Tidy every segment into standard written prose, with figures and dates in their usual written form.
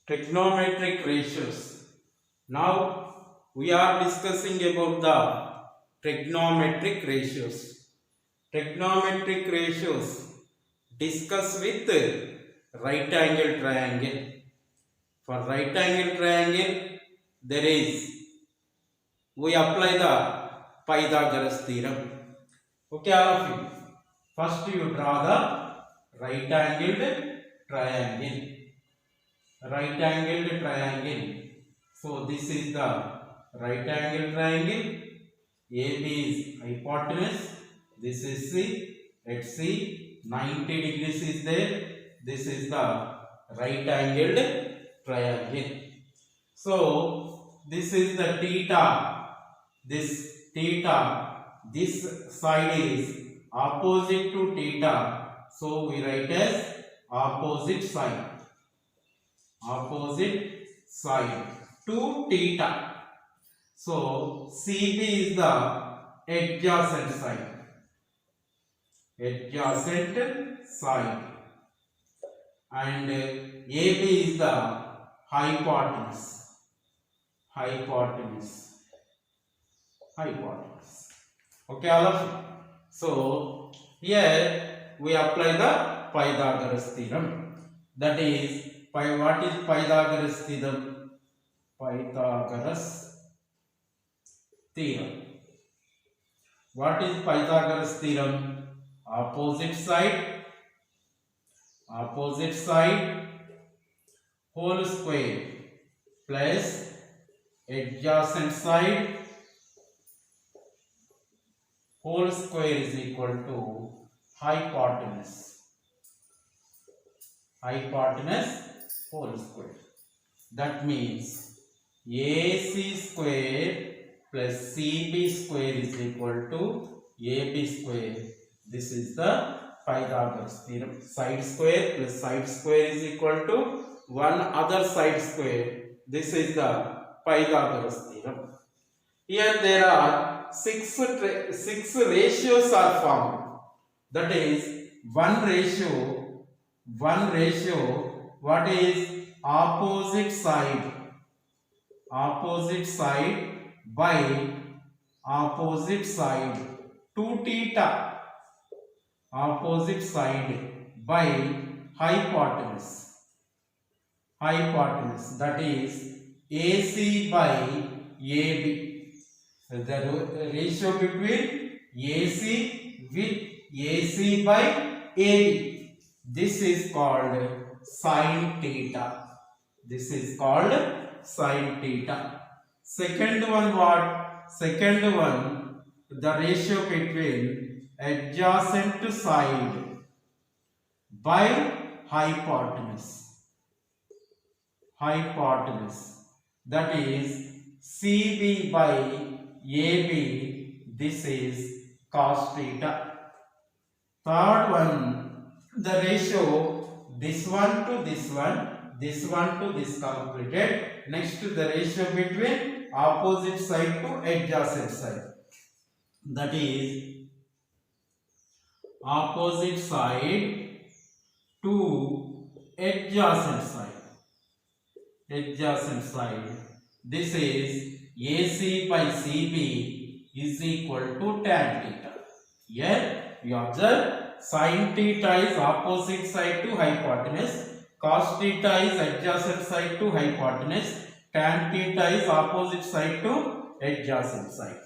Trigonometric ratios. Now we are discussing about the trigonometric ratios. Trigonometric ratios discuss with right angle triangle. For right angle triangle, there is we apply the Pythagoras theorem. Okay, all of you. First, you draw the right angled triangle. Right angled triangle. So this is the right angle triangle. AB is hypotenuse. This is C. At C, 90 degrees is there. This is the right angled triangle. So this is the theta. This theta. This side is opposite to theta. So we write as opposite side. Opposite side to theta. So CB is the adjacent side. Adjacent side. And AB is the hypotenuse. Hypotenuse. Hypotenuse. Okay, all of you. So here we apply the Pythagoras theorem. That is, what is Pythagoras theorem? Pythagoras theorem. What is Pythagoras theorem? Opposite side whole square plus adjacent side whole square is equal to hypotenuse. Hypotenuse whole square. That means AC square plus CB square is equal to AB square. This is the Pythagoras theorem. Side square plus side square is equal to one other side square. This is the Pythagoras theorem. Here there are six ratios are formed. That is one ratio. What is opposite side? Opposite side by opposite side to theta. Opposite side by hypotenuse. Hypotenuse, that is AC by AB. So the ratio between AC with AC by AB. This is called sin theta. This is called sin theta. Second one what? Second one, the ratio between adjacent side by hypotenuse. Hypotenuse. That is CB by AB. This is cos theta. Third one, the ratio this one to this one, this one to this completed. Next, the ratio between opposite side to adjacent side. That is opposite side to adjacent side. Adjacent side. This is AC by CB is equal to tan theta. Here you observe sin theta is opposite side to hypotenuse, cos theta is adjacent side to hypotenuse, tan theta is opposite side to adjacent side.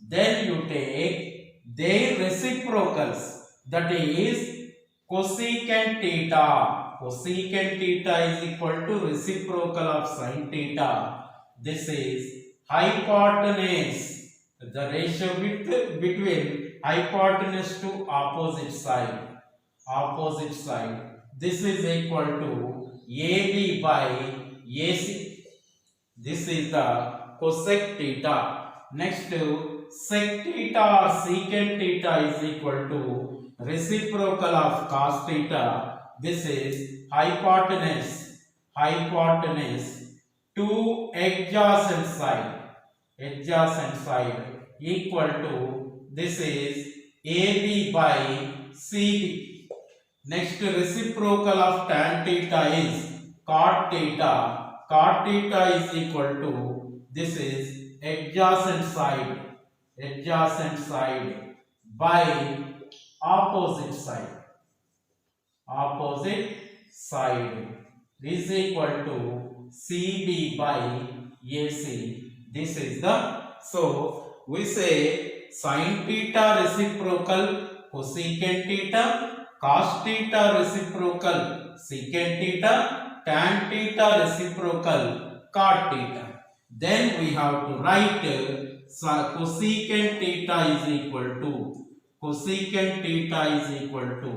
Then you take their reciprocals. That is cosecant theta. Cosecant theta is equal to reciprocal of sin theta. This is hypotenuse. The ratio between hypotenuse to opposite side. Opposite side. This is equal to AB by AC. This is the cosec theta. Next to sec theta or secant theta is equal to reciprocal of cos theta. This is hypotenuse to adjacent side equal to, this is AB by CB. Next, reciprocal of tan theta is cot theta. Cot theta is equal to, this is adjacent side by opposite side is equal to CB by AC. This is the, so we say sin theta reciprocal cosecant theta, cos theta reciprocal secant theta, tan theta reciprocal cot theta. Then we have to write cosecant theta is equal to, cosecant theta is equal to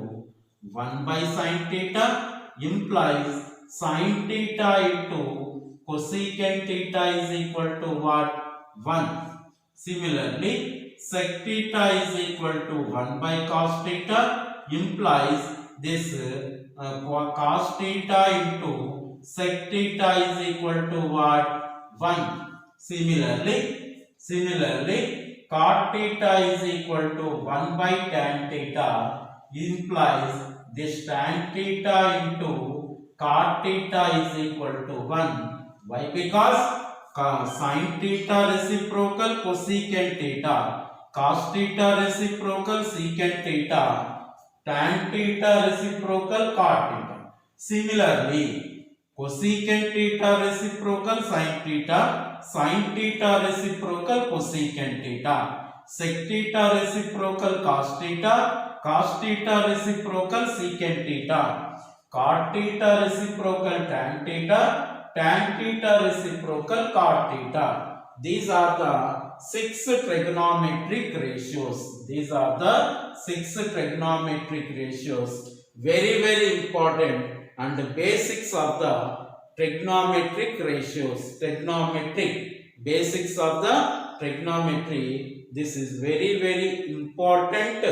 1 by sin theta, implies sin theta into cosecant theta is equal to what? 1. Similarly, sec theta is equal to 1 by cos theta, implies this cos theta into sec theta is equal to what? 1. Similarly, cot theta is equal to 1 by tan theta, implies this tan theta into cot theta is equal to 1. Why? Because sin theta reciprocal cosecant theta, cos theta reciprocal secant theta, tan theta reciprocal cot theta. Similarly, cosecant theta reciprocal sin theta reciprocal cosecant theta, sec theta reciprocal cos theta reciprocal secant theta, cot theta reciprocal tan theta reciprocal cot theta. These are the 6 trigonometric ratios. These are the 6 trigonometric ratios. Very, very important and the basics of the trigonometric ratios. Basics of the trigonometry. This is very, very important.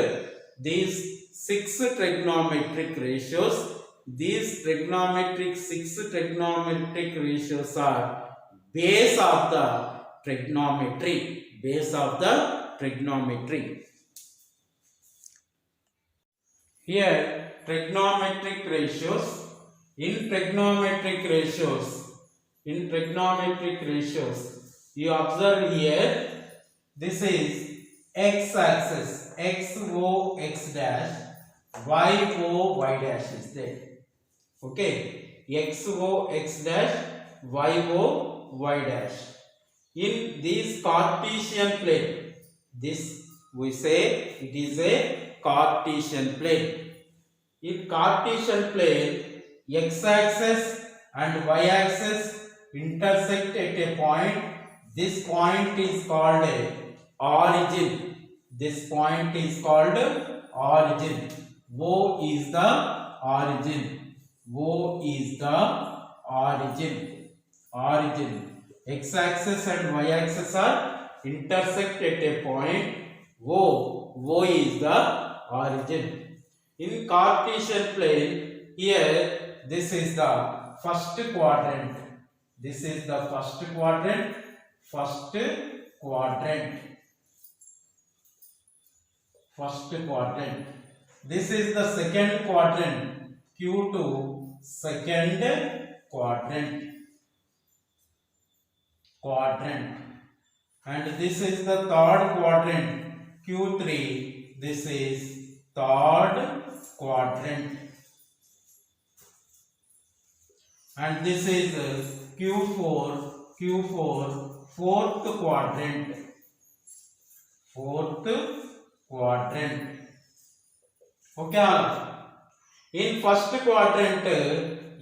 These 6 trigonometric ratios. These 6 trigonometric ratios are base of the trigonometry. Here, trigonometric ratios. In trigonometric ratios, you observe here, this is x-axis, xo x dash, yo y dash is there. Okay, xo x dash, yo y dash. In this Cartesian plane, this we say it is a Cartesian plane. In Cartesian plane, x-axis and y-axis intersect at a point. This point is called a origin. This point is called origin. O is the origin. X-axis and y-axis are intersect at a point. O is the origin. In Cartesian plane, here this is the first quadrant. This is the first quadrant. This is the second quadrant. Q2, second quadrant. And this is the third quadrant. Q3. This is third quadrant. And this is Q4, fourth quadrant. Okay. In first quadrant,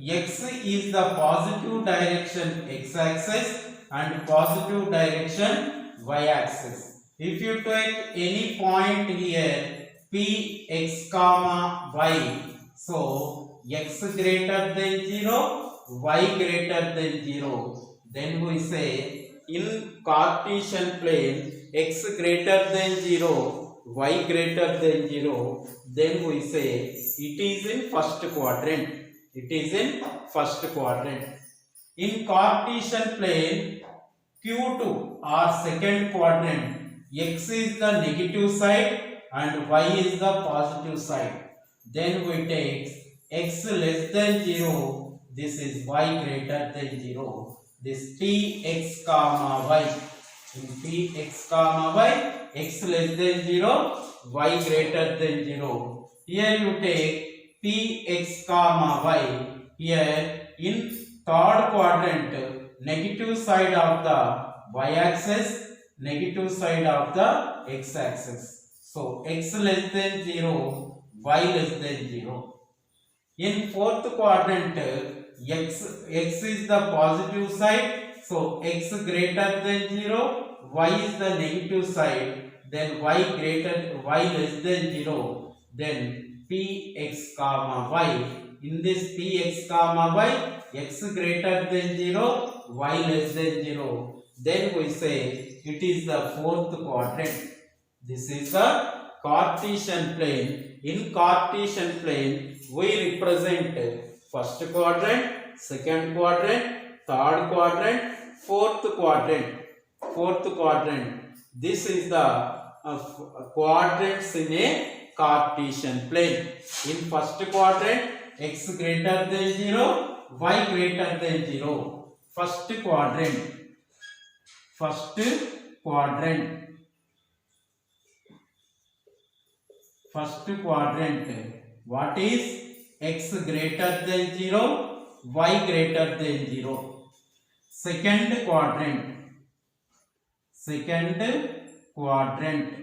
x is the positive direction x-axis and positive direction y-axis. If you take any point here, p x comma y, so x greater than 0, y greater than 0, then we say in Cartesian plane x greater than 0, y greater than 0, then we say it is in first quadrant. In Cartesian plane Q2 or second quadrant, x is the negative side and y is the positive side. Then we take x less than 0, this is y greater than 0. This px comma y, in px comma y, x less than 0, y greater than 0. Here you take px comma y, here in third quadrant, negative side of the y-axis, negative side of the x-axis. So x less than 0, y less than 0. In fourth quadrant, x is the positive side, so x greater than 0, y is the negative side, then y less than 0, then px comma y. In this px comma y, x greater than 0, y less than 0, then we say it is the fourth quadrant. This is the Cartesian plane. In Cartesian plane, we represent first quadrant, second quadrant, third quadrant, fourth quadrant. Fourth quadrant. This is the quadrants in a Cartesian plane. In first quadrant, x greater than 0, y greater than 0. First quadrant. First quadrant. First quadrant. What is x greater than 0, y greater than 0. Second quadrant. Second quadrant.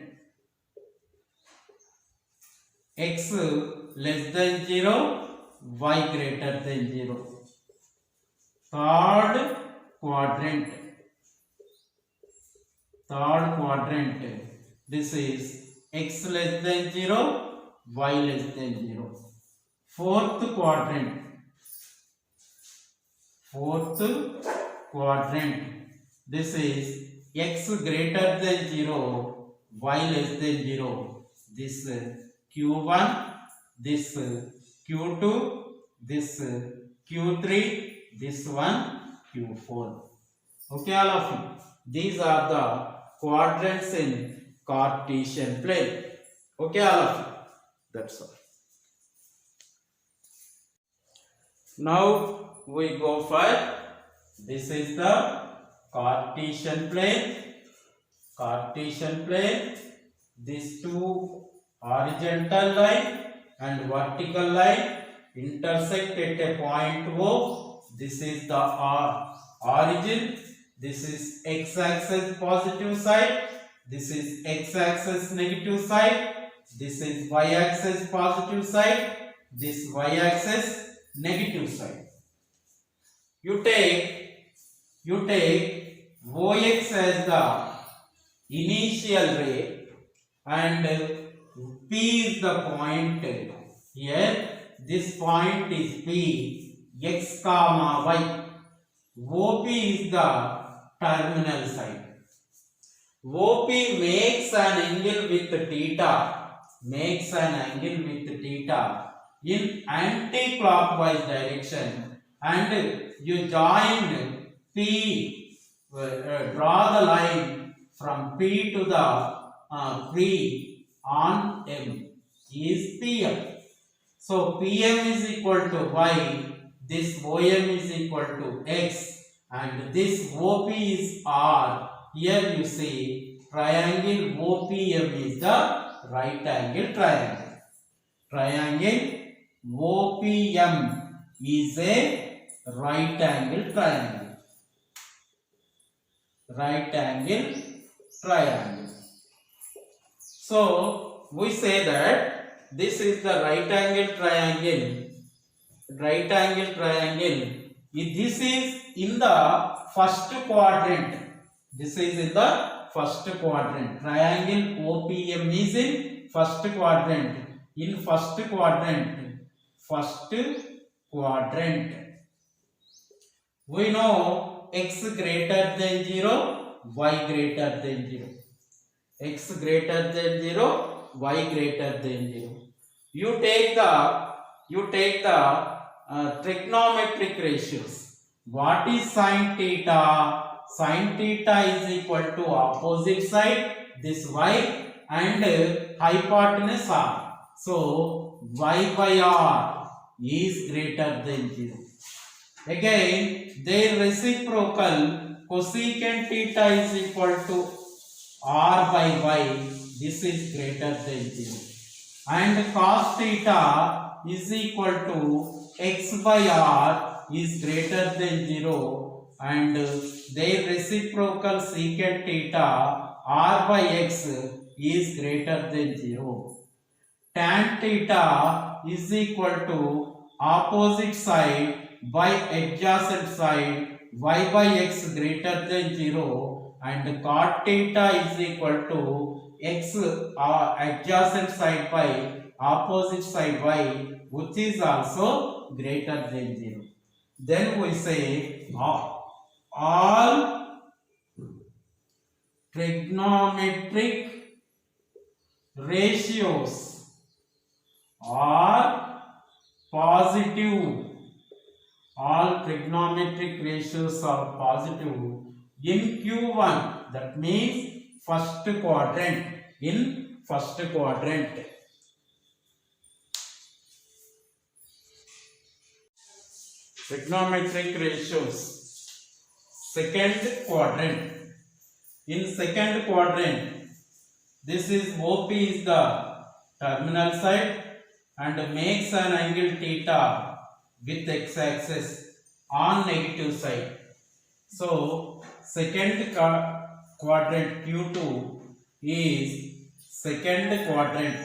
X less than 0, y greater than 0. Third quadrant. Third quadrant. This is x less than 0, y less than 0. Fourth quadrant. Fourth quadrant. This is x greater than 0, y less than 0. This q1, this q2, this q3, this one q4. Okay, all of you. These are the quadrants in Cartesian plane. Okay, all of you. That's all. Now we go for, this is the Cartesian plane. Cartesian plane. These two horizontal line and vertical line intersect at a point O. This is the origin. This is x-axis positive side. This is x-axis negative side. This is y-axis positive side. This y-axis negative side. You take OX as the initial ray and P is the point. Here this point is P, x comma y. OP is the terminal side. OP makes an angle with theta. Makes an angle with theta in anti-clockwise direction, and you join P, draw the line from P to the P on M is PM. So PM is equal to y, this OM is equal to x, and this OP is R. Here you see triangle OPM is the right angle triangle. Triangle OPM is a right angle triangle. Right angle triangle. So we say that this is the right angle triangle. Right angle triangle. This is in the first quadrant. This is in the first quadrant. Triangle OPM is in first quadrant. In first quadrant. We know x greater than 0, y greater than 0. X greater than 0, y greater than 0. You take the trigonometric ratios. What is sin theta? Sin theta is equal to opposite side, this y, and hypotenuse r. So y by r is greater than 0. Again, their reciprocal cosecant theta is equal to r by y. This is greater than 0. And cos theta is equal to x by r is greater than 0. And their reciprocal secant theta r by x is greater than 0. Tan theta is equal to opposite side by adjacent side y by x greater than 0, and cot theta is equal to x adjacent side by opposite side y, which is also greater than 0. Then we say all trigonometric ratios are positive. All trigonometric ratios are positive in Q1. That means first quadrant. In first quadrant. Trigonometric ratios. Second quadrant. In second quadrant, this is OP is the terminal side and makes an angle theta with x-axis on negative side. So, second quadrant Q2 is second quadrant.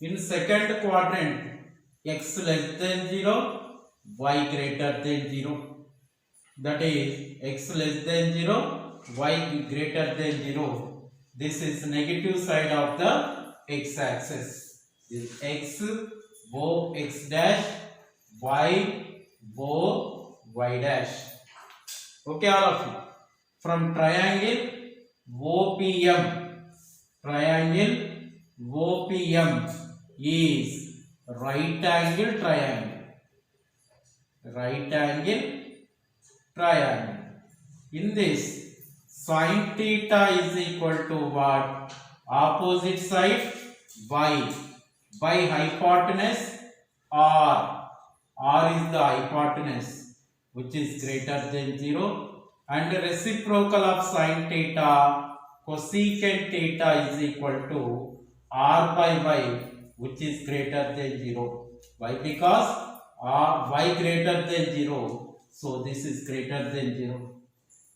In second quadrant, x less than 0, y greater than 0. That is x less than 0, y greater than 0. This is negative side of the x-axis. This x, O x dash, y, O y dash. Okay, all of you. From triangle OPM, is right angle triangle. In this, sin theta is equal to what? Opposite side y by hypotenuse r. R is the hypotenuse, which is greater than 0, and reciprocal of sin theta, cosecant theta is equal to r by y, which is greater than 0. Why? Because y greater than 0, so this is greater than 0.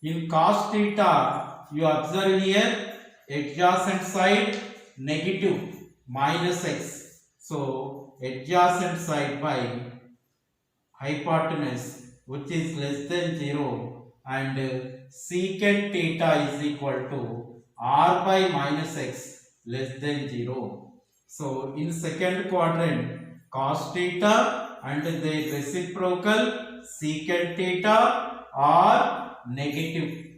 In cos theta, you observe here adjacent side negative minus x. So adjacent side by hypotenuse, which is less than 0, and secant theta is equal to r by minus x less than 0. So in second quadrant, cos theta and the reciprocal secant theta are negative.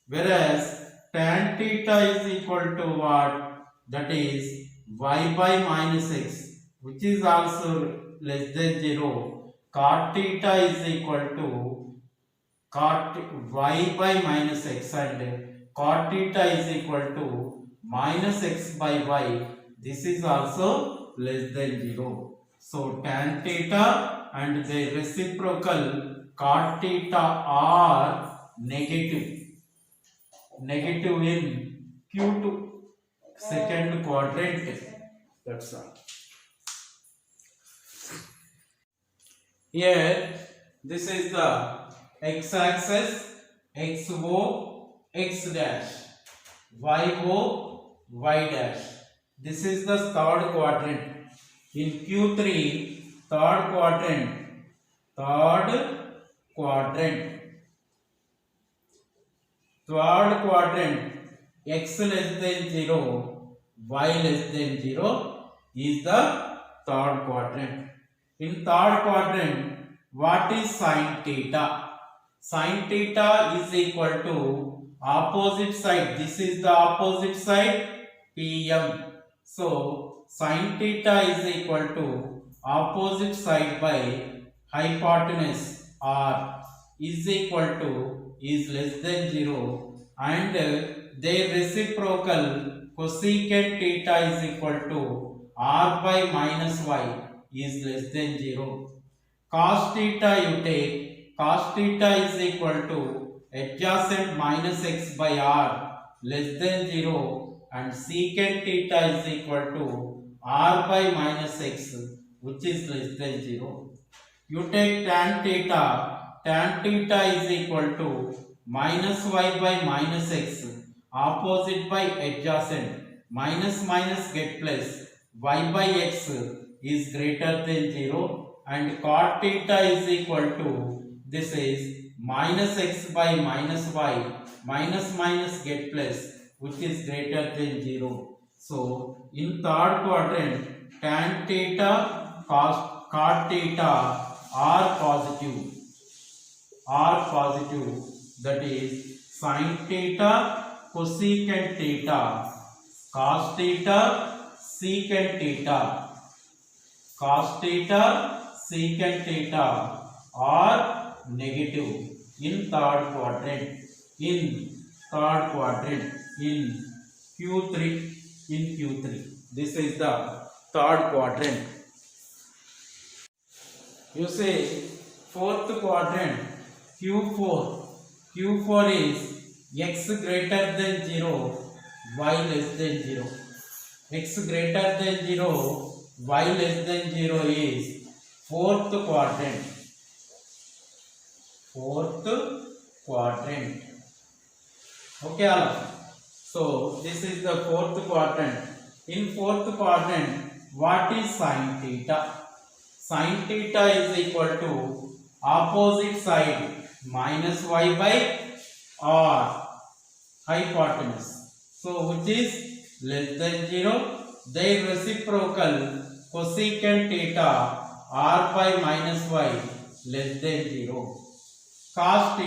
Whereas tan theta is equal to what? That is y by minus x, which is also less than 0. Cot theta is equal to cot y by minus x, and cot theta is equal to minus x by y. This is also less than 0. So tan theta and the reciprocal cot theta are negative in Q2 second quadrant. That's all. Here, this is the x-axis, xo, x dash, yo, y dash. This is the third quadrant. In Q3, third quadrant, x less than 0, y less than 0 is the third quadrant. In third quadrant, what is sin theta? Sin theta is equal to opposite side. This is the opposite side, PM. So sin theta is equal to opposite side by hypotenuse r is equal to is less than 0, and their reciprocal cosecant theta is equal to r by minus y is less than 0. Cos theta you take, cos theta is equal to adjacent minus x by r less than 0 and secant theta is equal to r by minus x which is less than 0. You take tan theta is equal to minus y by minus x, opposite by adjacent, minus minus get plus, y by x is greater than 0 and cot theta is equal to, this is minus x by minus y, minus minus get plus, which is greater than 0. So, in third quadrant, tan theta, cot theta are positive, that is sin theta, cosecant theta, cos theta, secant theta, cos theta, secant theta are negative in third quadrant, in Q3, This is the third quadrant. You say fourth quadrant, Q4 is x greater than 0, y less than 0. X greater than 0, y less than 0 is fourth quadrant. Okay, all of you. So this is the fourth quadrant. In fourth quadrant, what is sin theta? Sin theta is equal to opposite side minus y by r, hypotenuse. So which is less than 0. Their reciprocal cosecant theta r by minus y less than 0. Cos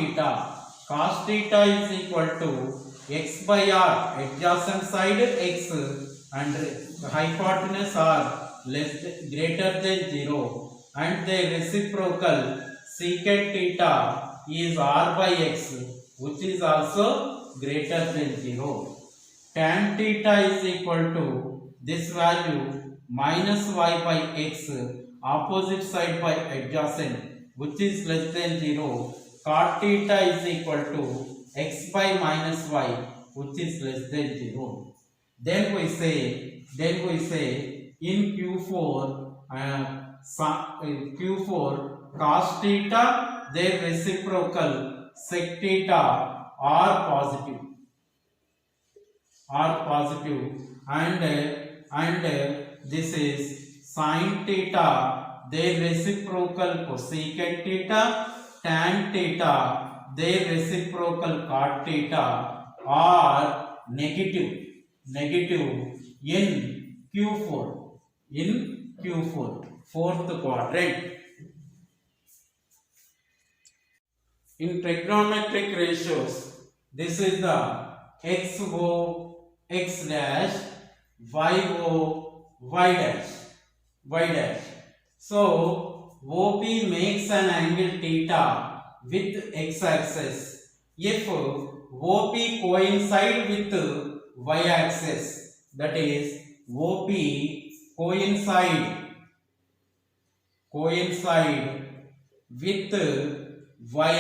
theta is equal to x by r, adjacent side x and hypotenuse r greater than 0 and the reciprocal secant theta is r by x which is also greater than 0. Tan theta is equal to this value minus y by x, opposite side by adjacent which is less than 0. Cot theta is equal to x by minus y which is less than 0. Then we say in Q4 cos theta, their reciprocal sec theta are positive, and this is sin theta, their reciprocal cosecant theta, tan theta, their reciprocal cot theta are negative in Q4, fourth quadrant. In trigonometric ratios, this is the XO, X dash, YO, Y dash. So, OP makes an angle theta with X axis if OP coincide with Y axis, that is OP coincide with Y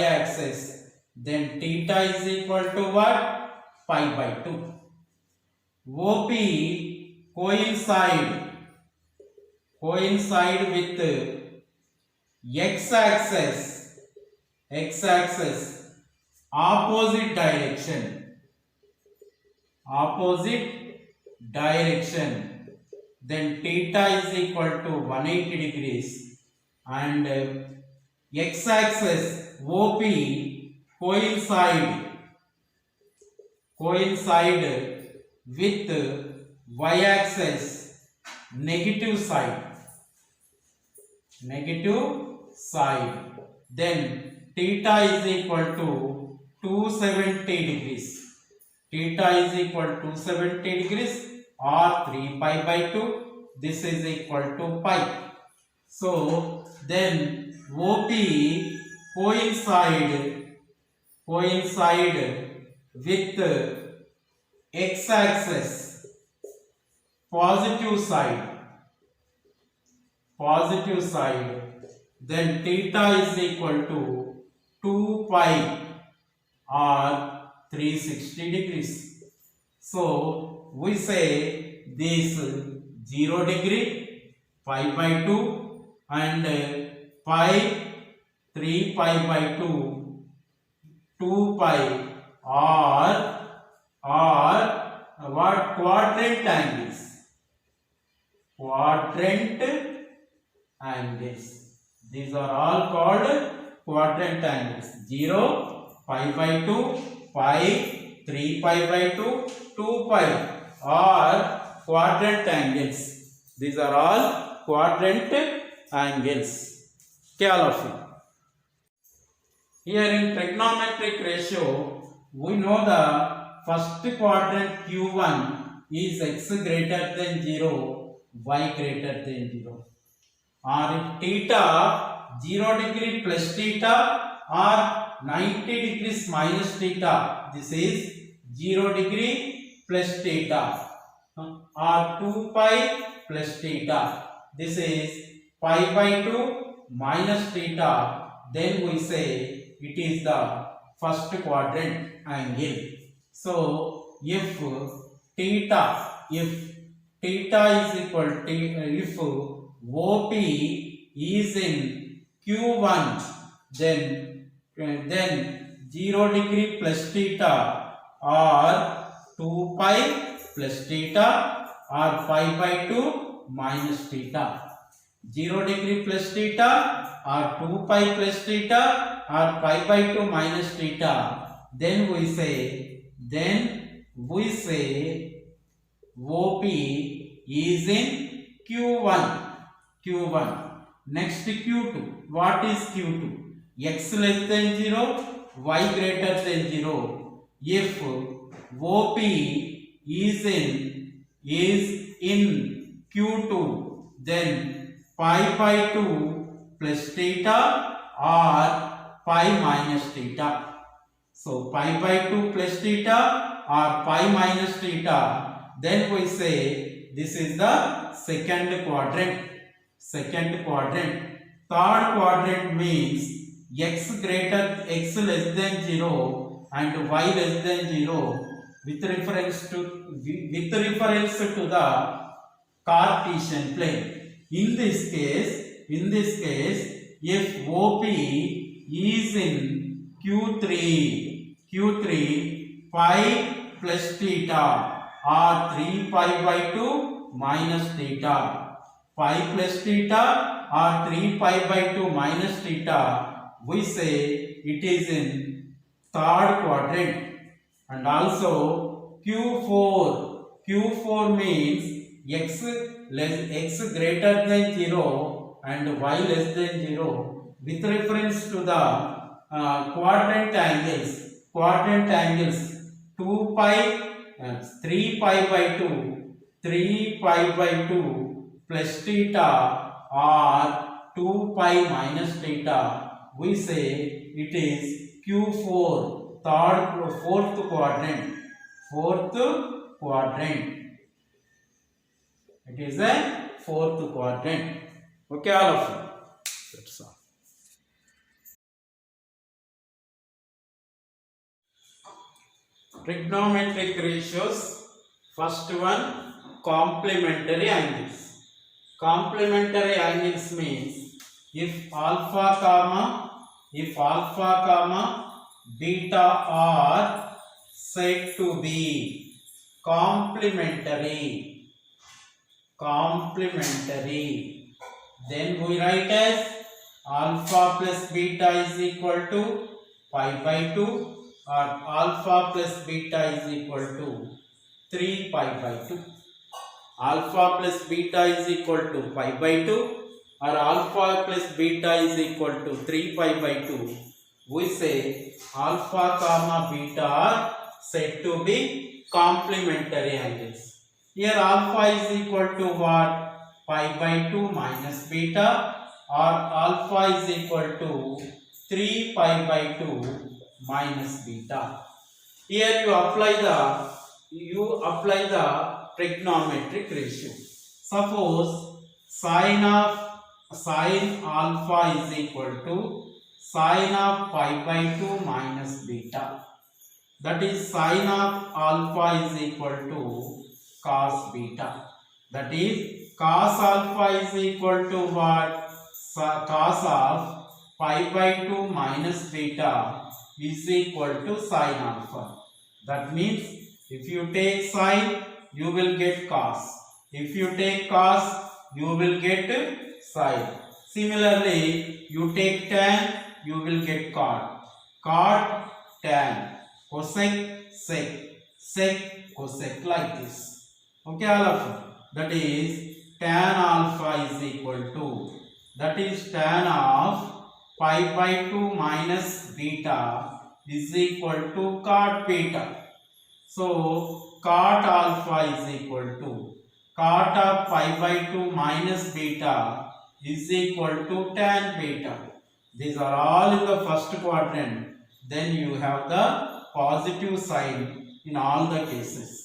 axis, then theta is equal to what? Pi by 2. OP coincide with X axis, opposite direction, then theta is equal to 180 degrees, and X axis OP coincide with Y axis negative side, then theta is equal to 270 degrees. Theta is equal to 270 degrees or 3 pi by 2. This is equal to pi. So then OP coincide with X axis positive side, then theta is equal to 2 pi or 360 degrees. So we say this 0 degree, pi by 2 and pi 3 pi by 2, 2 pi or what quadrant angles? Quadrant angles. These are all called quadrant angles. 0, pi by 2, pi, 3 pi by 2, 2 pi are quadrant angles. These are all quadrant angles. Okay, all of you. Here in trigonometric ratio, we know the first quadrant Q1 is x greater than 0, y greater than 0. Or if theta 0 degree plus theta or 90 degrees minus theta, this is 0 degree plus theta, or 2 pi plus theta, this is pi by 2 minus theta, then we say it is the first quadrant angle. So if theta is equal to, if OP is in Q1, then 0 degree plus theta or 2 pi plus theta or pi by 2 minus theta. 0 degree plus theta or 2 pi plus theta or pi by 2 minus theta, then we say OP is in Q1. Next Q2. What is Q2? X less than 0, y greater than 0. If OP is in Q2, then pi by 2 plus theta or pi minus theta. So pi by 2 plus theta or pi minus theta, then we say this is the second quadrant. Third quadrant means x less than 0 and y less than 0 with reference to the Cartesian plane. In this case, if OP is in Q3 pi plus theta or 3 pi by 2 minus theta. Pi plus theta or 3 pi by 2 minus theta, we say it is in third quadrant. And also Q4 means x greater than 0 and y less than 0 with reference to the quadrant angles 2 pi 3 pi by 2 plus theta or 2 pi minus theta, we say it is Q4, fourth quadrant. It is a fourth quadrant. Okay, all of you. That's all. Trigonometric ratios. First one, complementary angles. Complementary angles means if alpha comma beta are said to be complementary, then we write as alpha plus beta is equal to pi by 2 or alpha plus beta is equal to 3 pi by 2. Alpha plus beta is equal to pi by 2 or alpha plus beta is equal to 3 pi by 2. We say alpha comma beta are said to be complementary angles. Here alpha is equal to what? Pi by 2 minus beta, or alpha is equal to 3 pi by 2 minus beta. Here you apply the trigonometric ratio. Suppose sine alpha is equal to sine of pi by 2 minus beta. That is sine of alpha is equal to cos beta. That is cos alpha is equal to what? Cos of pi by 2 minus beta is equal to sine alpha. That means if you take sine, you will get cos. If you take cos, you will get sine. Similarly, you take tan, you will get cot. Cot, tan, cosec, sec, sec, cosec, like this. Okay, all of you. That is tan alpha is equal to, that is tan of pi by 2 minus beta is equal to cot beta. So cot alpha is equal to cot of pi by 2 minus beta is equal to tan beta. These are all in the first quadrant. Then you have the positive sign in all the cases.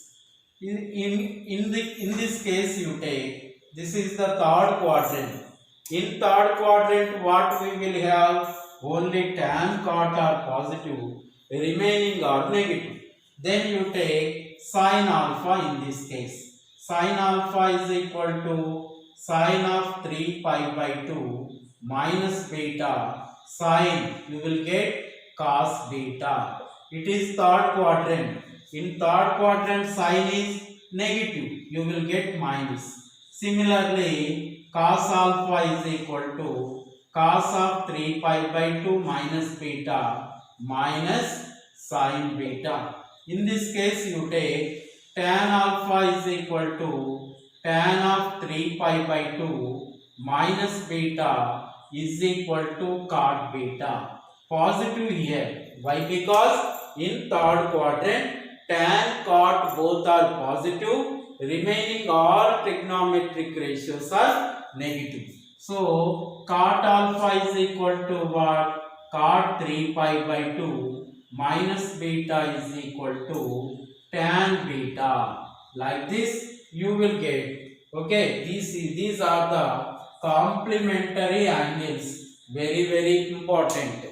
In this case you take, this is the third quadrant. In third quadrant what we will have? Only tan cot are positive, remaining are negative. Then you take sine alpha in this case. Sine alpha is equal to sine of 3 pi by 2 minus beta. Sine, you will get cos beta. It is third quadrant. In third quadrant sine is negative. You will get minus. Similarly, cos alpha is equal to cos of 3 pi by 2 minus beta minus sine beta. In this case you take tan alpha is equal to tan of 3 pi by 2 minus beta is equal to cot beta. Positive here. Why? Because in third quadrant tan, cot both are positive, remaining all trigonometric ratios are negative. So cot alpha is equal to what? Cot 3 pi by 2 minus beta is equal to tan beta. Like this you will get. Okay, these are the complementary angles. Very important.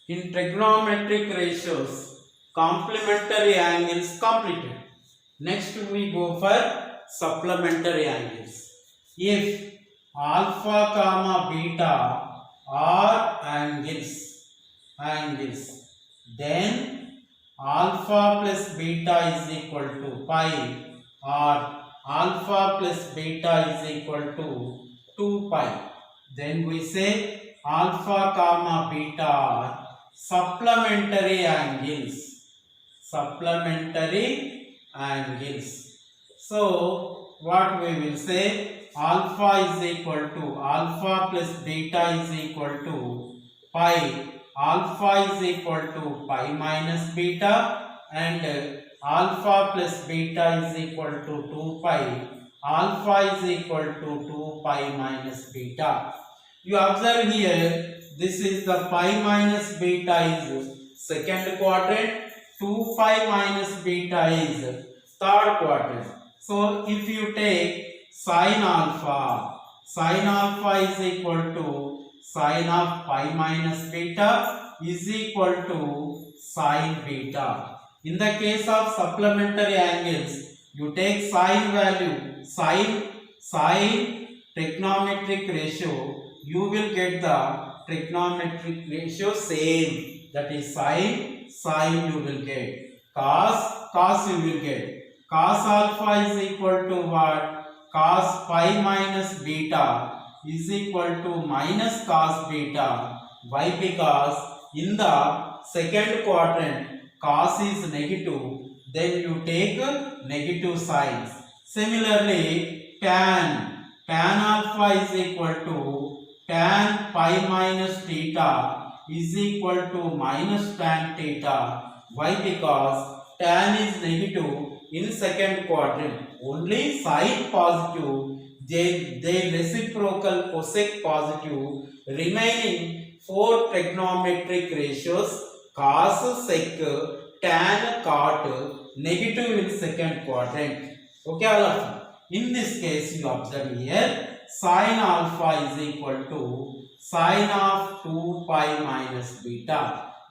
In trigonometric ratios, complementary angles completed. Next we go for supplementary angles. If alpha comma beta are angles, then alpha plus beta is equal to pi, or alpha plus beta is equal to 2 pi. Then we say alpha comma beta are supplementary angles. So what we will say, alpha is equal to alpha plus beta is equal to pi. Alpha is equal to pi minus beta, and alpha plus beta is equal to 2 pi. Alpha is equal to 2 pi minus beta. You observe here, this is the pi minus beta is second quadrant, 2 pi minus beta is third quadrant. So if you take sine alpha is equal to sine of pi minus beta is equal to sine beta. In the case of supplementary angles, you take sine value, sine trigonometric ratio, you will get the trigonometric ratio same. That is sine you will get. Cos you will get. Cos alpha is equal to what? Cos pi minus beta is equal to minus cos beta. Why? Because in the second quadrant cos is negative, then you take negative signs. Similarly, tan alpha is equal to tan pi minus theta is equal to minus tan theta. Why? Because tan is negative in second quadrant. Only sine positive, they reciprocal cosec positive, remaining four trigonometric ratios cos, sec, tan, cot negative in second quadrant. Okay, all of you. In this case, you observe here sine alpha is equal to sine of 2 pi minus beta.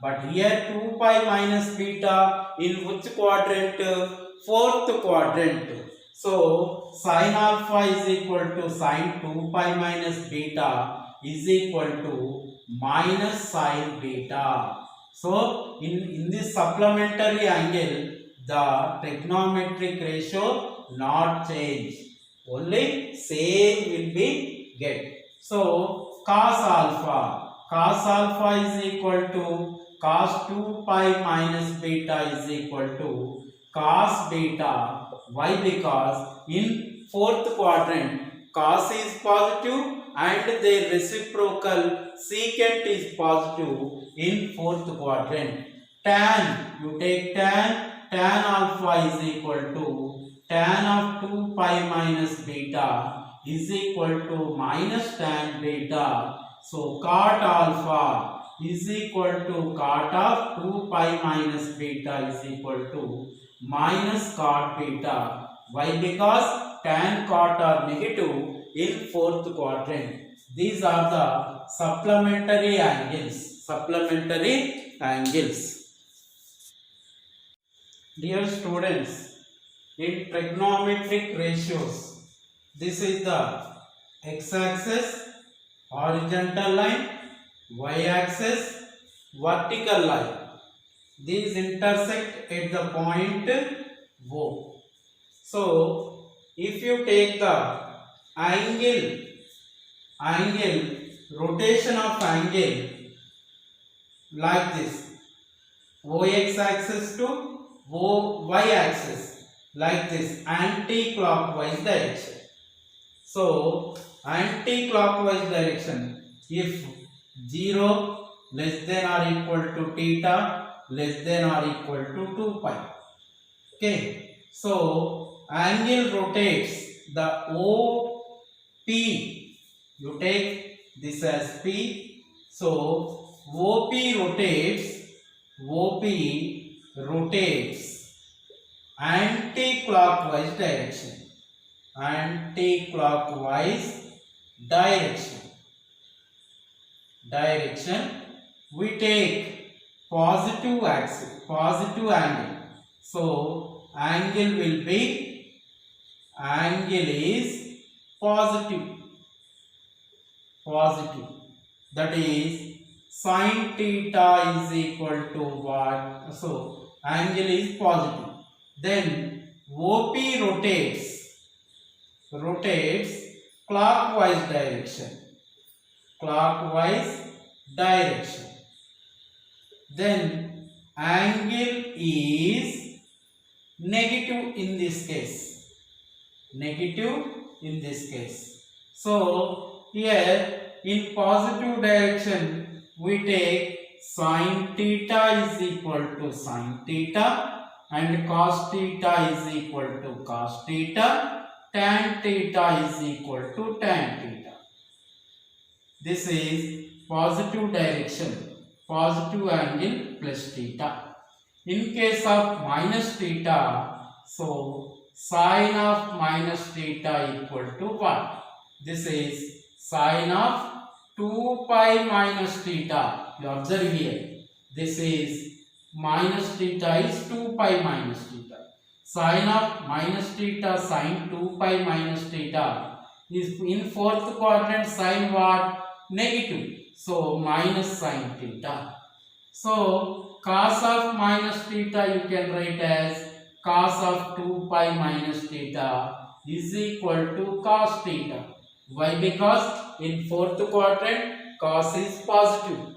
But here 2 pi minus beta in which quadrant? Fourth quadrant. So sine alpha is equal to sine 2 pi minus beta is equal to minus sine beta. So in this supplementary angle, the trigonometric ratio not change. Only same will be get. So cos alpha is equal to cos 2 pi minus beta is equal to cos beta. Why? Because in fourth quadrant cos is positive and their reciprocal secant is positive in fourth quadrant. Tan, you take tan alpha is equal to tan of 2 pi minus beta is equal to minus tan beta. So cot alpha is equal to cot of 2 pi minus beta is equal to minus cot beta. Why? Because tan cot are negative in fourth quadrant. These are the supplementary angles. Dear students, in trigonometric ratios, this is the x-axis, horizontal line, y-axis, vertical line. These intersect at the point O. So, if you take the angle, rotation of angle like this, OX axis to OY axis, like this, anti-clockwise direction. So, anti-clockwise direction, if 0 less than or equal to theta less than or equal to 2 pi. Okay, so angle rotates the OP. You take this as P. So OP rotates anti-clockwise direction. We take positive angle. So angle is positive. That is sin theta is equal to what? So angle is positive. Then OP rotates clockwise direction. Then angle is negative in this case. So here in positive direction we take sin theta is equal to sin theta and cos theta is equal to cos theta, tan theta is equal to tan theta. This is positive direction, positive angle plus theta. In case of minus theta, so sine of minus theta equal to what? This is sine of 2 pi minus theta. You observe here. This is minus theta is 2 pi minus theta. Sine of minus theta, sine 2 pi minus theta is in fourth quadrant sine what? Negative. So minus sine theta. So cos of minus theta you can write as cos of 2 pi minus theta is equal to cos theta. Why? Because in fourth quadrant cos is positive.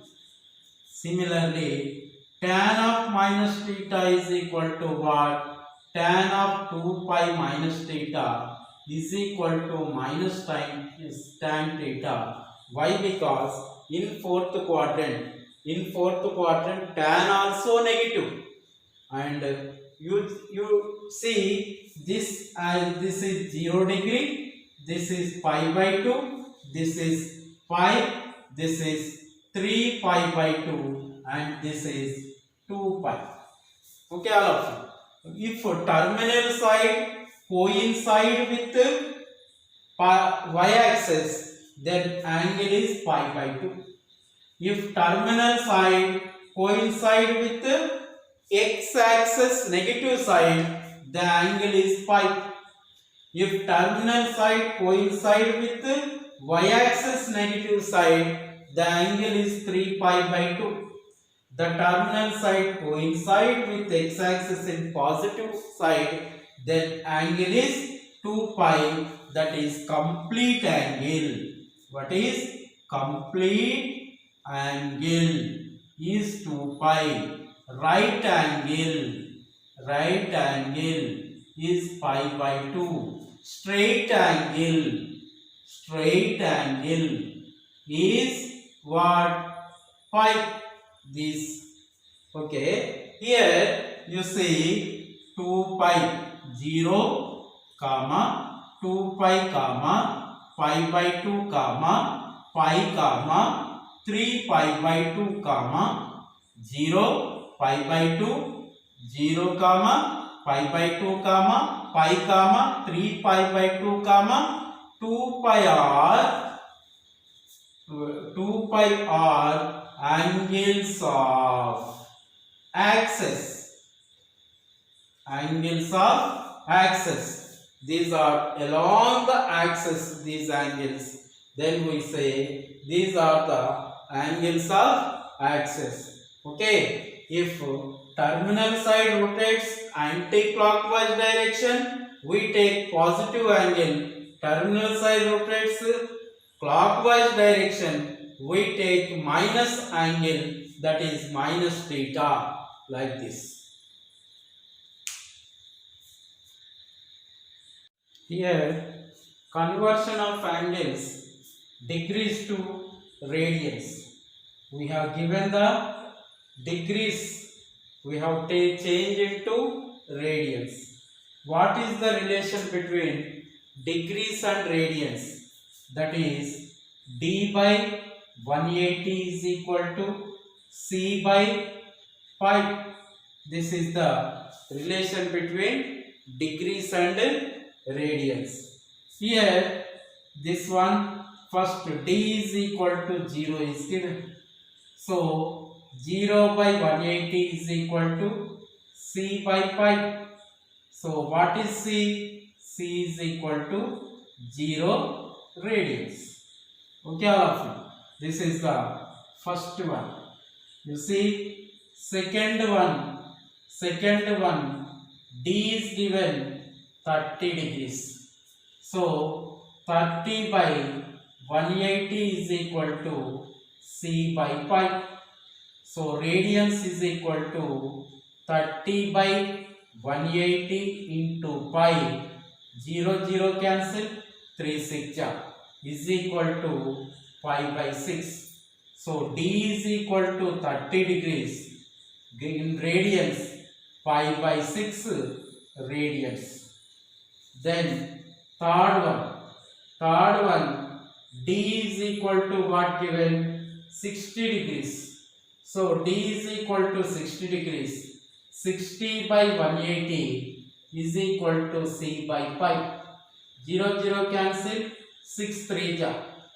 Similarly, tan of minus theta is equal to what? Tan of 2 pi minus theta is equal to minus tan theta. Why? Because in fourth quadrant tan also negative, and you see this as this is 0 degree, this is pi by 2, this is pi, this is 3 pi by 2, and this is 2 pi. Okay, all of you. if terminal side coincide with y-axis, then angle is pi by 2. If terminal side coincide with x-axis negative side, the angle is pi. If terminal side coincide with y-axis negative side, the angle is 3 pi by 2. The terminal side coincide with x-axis in positive side, then angle is 2 pi, that is complete angle. What is complete angle? Is 2 pi. Right angle is pi by 2. Straight angle is what? Pi. This, okay, here you see 2 pi 0 comma 2 pi comma pi by 2 comma pi comma 3 pi by 2 comma 0 pi by 2 0 comma pi by 2 comma pi comma 3 pi by 2 comma 2 pi r 2 pi r angles of axis. These are along the axis, these angles. Then we say these are the angles of axis. Okay, if terminal side rotates anti-clockwise direction, we take positive angle. Terminal side rotates clockwise direction, we take minus angle, that is minus theta, like this. Here conversion of angles, degrees to radians. We have given the degrees, we have changed into radians. What is the relation between degrees and radians? That is d by 180 is equal to c by pi. This is the relation between degrees and radians. Here this one, first d is equal to 0 is given. So 0 by 180 is equal to c by pi. So what is c? C is equal to 0 radians. Okay, all of you. This is the first one. You see, second one, D is given 30 degrees. So 30 by 180 is equal to C by pi. So radians is equal to 30 by 180 into pi. 0 0 cancel, 3 6 is equal to pi by 6. So D is equal to 30 degrees in radians, pi by 6 radians. Then third one, D is equal to what given? 60 degrees. So D is equal to 60 degrees. 60 by 180 is equal to C by pi. 0 0 cancel, 6 3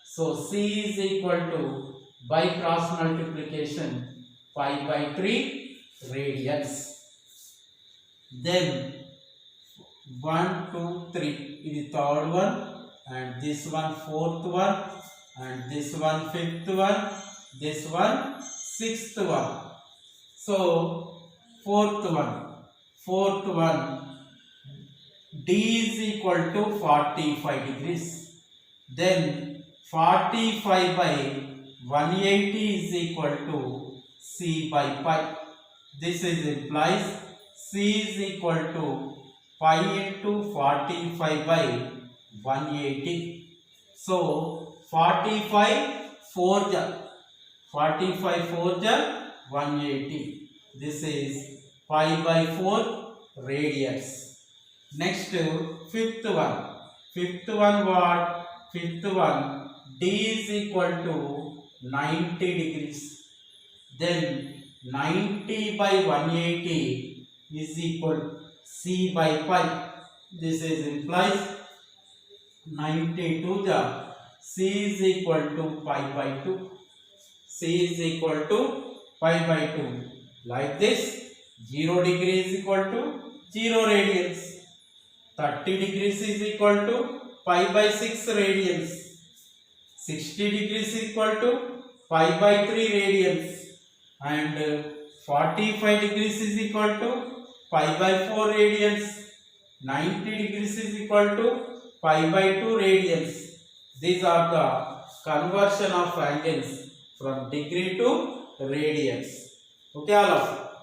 So C is equal to, by cross multiplication, pi by 3 radians. Then 1 2 3 is the third one, and this one fourth one, and this one fifth one, this one sixth one. So fourth one, D is equal to 45 degrees. Then 45 by 180 is equal to C by pi. This is implies C is equal to pi into 45 by 180. So 45 4 180. This is pi by 4 radians. Next fifth one what? Fifth one, D is equal to 90 degrees. Then 90 by 180 is equal, c by pi. This is implies 90 to the c is equal to pi by 2. C is equal to pi by 2. Like this, 0 degree is equal to 0 radians. 30 degrees is equal to pi by 6 radians. 60 degrees is equal to pi by 3 radians. And 45 degrees is equal to pi by 4 radians. 90 degrees is equal to pi by 2 radians. These are the conversion of angles from degree to radians. Okay, all of you.